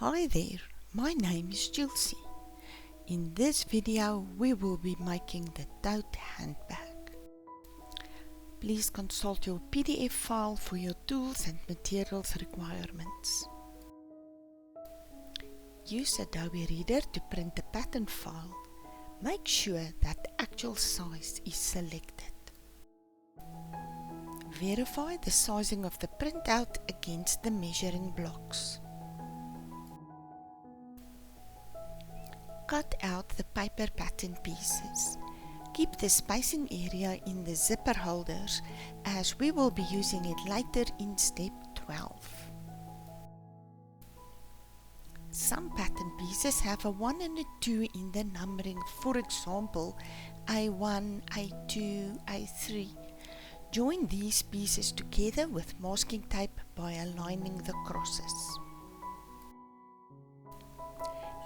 Hi there, my name is JWLZI. In this video we will be making the Tote handbag. Please consult your PDF file for your tools and materials requirements. Use Adobe Reader to print the pattern file. Make sure that the actual size is selected. Verify the sizing of the printout against the measuring blocks. Cut out the paper pattern pieces. Keep the spacing area in the zipper holders as we will be using it later in step 12. Some pattern pieces have a 1 and a 2 in the numbering, for example A1, A2, A3. Join these pieces together with masking tape by aligning the crosses.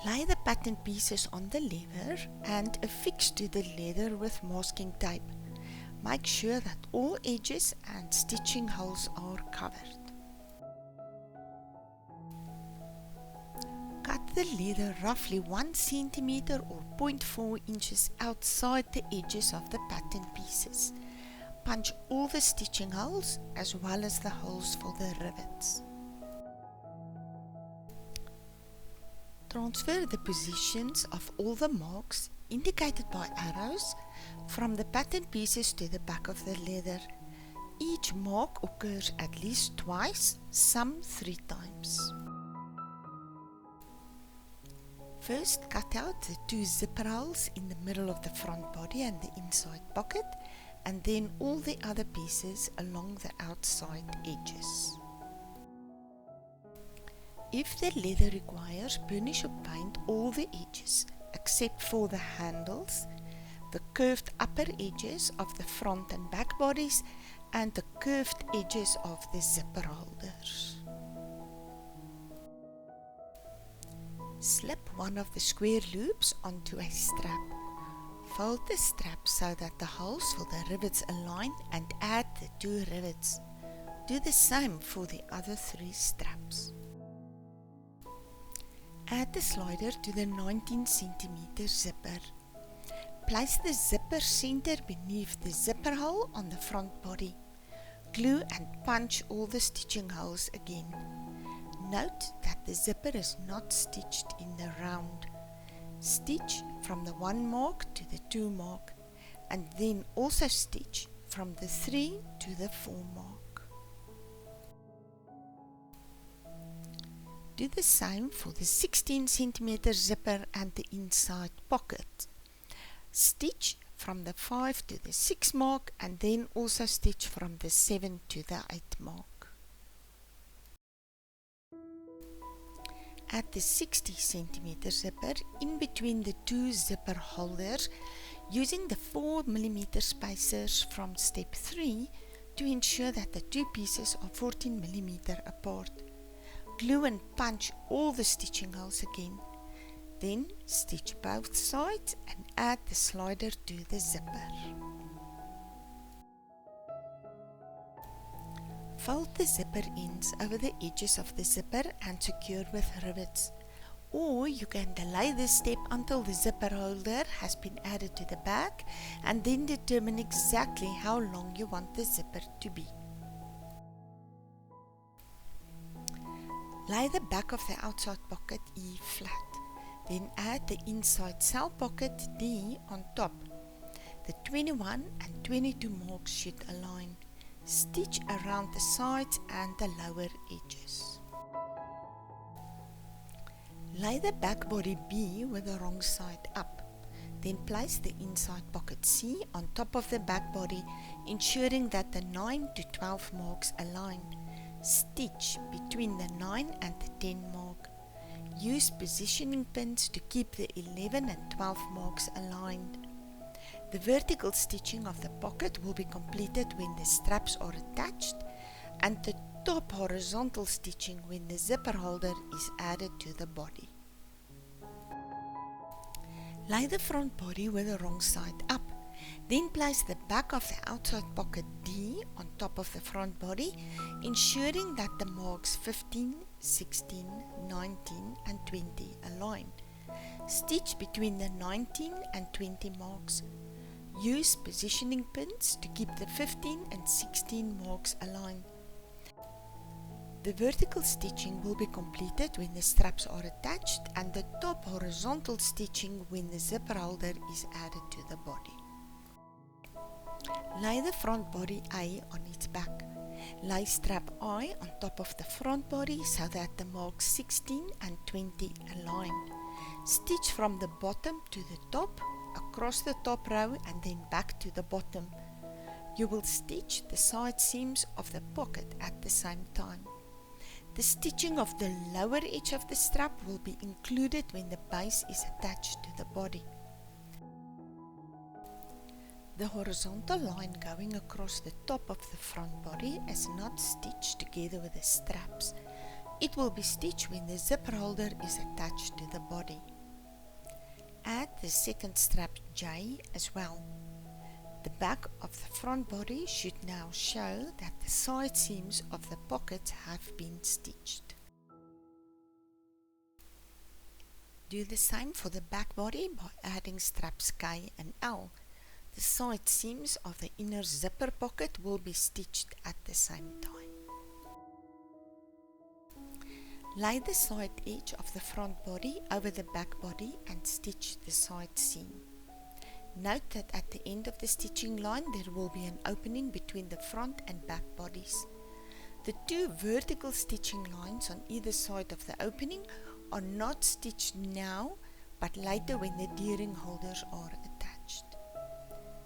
Lay the pattern pieces on the leather and affix to the leather with masking tape. Make sure that all edges and stitching holes are covered. Cut the leather roughly 1 cm or 0.4 inches outside the edges of the pattern pieces. Punch all the stitching holes as well as the holes for the rivets. Transfer the positions of all the marks, indicated by arrows, from the pattern pieces to the back of the leather. Each mark occurs at least twice, some 3 times. First, cut out the 2 zipper holes in the middle of the front body and the inside pocket, and then all the other pieces along the outside edges. If the leather requires burnish or paint all the edges except for the handles, the curved upper edges of the front and back bodies, and the curved edges of the zipper holders. Slip one of the square loops onto a strap. Fold the strap so that the holes for the rivets align and add the 2 rivets. Do the same for the other 3 straps. Add the slider to the 19 cm zipper. Place the zipper center beneath the zipper hole on the front body. Glue and punch all the stitching holes again. Note that the zipper is not stitched in the round. Stitch from the 1 mark to the 2 mark, and then also stitch from the 3 to the 4 mark. Do the same for the 16 cm zipper and the inside pocket. Stitch from the 5 to the 6 mark, and then also stitch from the 7 to the 8 mark. Add the 60 cm zipper in between the 2 zipper holders using the 4 mm spacers from step 3 to ensure that the 2 pieces are 14 mm apart. Glue and punch all the stitching holes again. Then stitch both sides and add the slider to the zipper. Fold the zipper ends over the edges of the zipper and secure with rivets. Or you can delay this step until the zipper holder has been added to the back and then determine exactly how long you want the zipper to be. Lay the back of the outside pocket E flat. Then add the inside cell pocket D on top. The 21 and 22 marks should align. Stitch around the sides and the lower edges. Lay the back body B with the wrong side up. Then place the inside pocket C on top of the back body, ensuring that the 9 to 12 marks align. Stitch between the 9 and the 10 mark. Use positioning pins to keep the 11 and 12 marks aligned. The vertical stitching of the pocket will be completed when the straps are attached, and the top horizontal stitching when the zipper holder is added to the body. Lay the front body with the wrong side up Then place the back of the outside pocket D on top of the front body, ensuring that the marks 15, 16, 19 and 20 align. Stitch between the 19 and 20 marks. Use positioning pins to keep the 15 and 16 marks aligned. The vertical stitching will be completed when the straps are attached and the top horizontal stitching when the zipper holder is added to the body. Lay the front body A on its back. Lay strap I on top of the front body so that the marks 16 and 20 align. Stitch from the bottom to the top, across the top row and then back to the bottom. You will stitch the side seams of the pocket at the same time. The stitching of the lower edge of the strap will be included when the base is attached to the body. The horizontal line going across the top of the front body is not stitched together with the straps. It will be stitched when the zipper holder is attached to the body. Add the second strap J as well. The back of the front body should now show that the side seams of the pockets have been stitched. Do the same for the back body by adding straps K and L. The side seams of the inner zipper pocket will be stitched at the same time. Lay the side edge of the front body over the back body and stitch the side seam. Note that at the end of the stitching line there will be an opening between the front and back bodies. The two vertical stitching lines on either side of the opening are not stitched now but later when the D-ring holders are attached.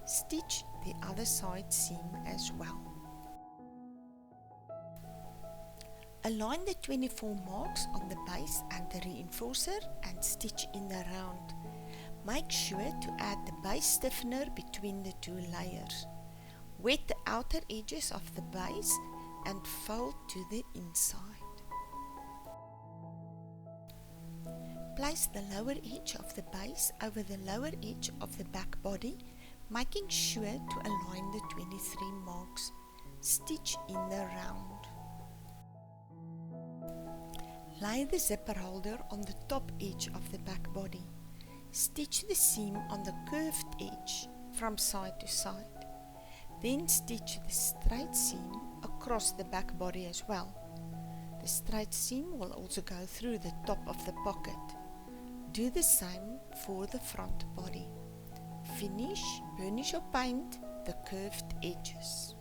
Stitch the other side seam as well. Align the 24 marks on the base and the reinforcer and stitch in the round. Make sure to add the base stiffener between the two layers. Wet the outer edges of the base and fold to the inside. Place the lower edge of the base over the lower edge of the back body, making sure to align the 23 marks. Stitch in the round. Lay the zipper holder on the top edge of the back body. Stitch the seam on the curved edge from side to side. Then stitch the straight seam across the back body as well. The straight seam will also go through the top of the pocket. Do the same for the front body. Finish, burnish or paint the curved edges.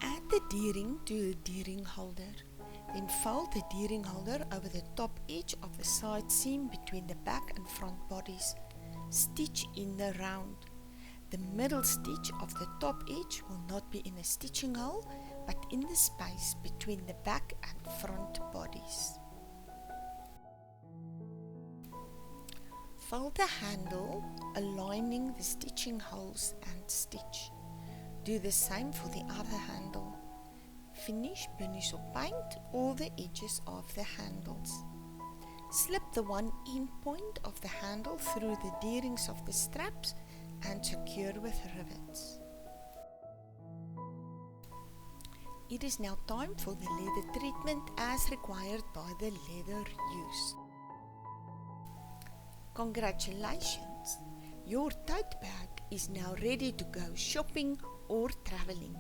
Add the D-ring to the D-ring holder. Then fold the D-ring holder over the top edge of the side seam between the back and front bodies. Stitch in the round. The middle stitch of the top edge will not be in a stitching hole, but in the space between the back and front bodies. Fold the handle, aligning the stitching holes and stitch. Do the same for the other handle. Finish, burnish or paint all the edges of the handles. Slip the one end point of the handle through the D-rings of the straps and secure with rivets. It is now time for the leather treatment as required by the leather use. Congratulations! Your tote bag is now ready to go shopping or traveling.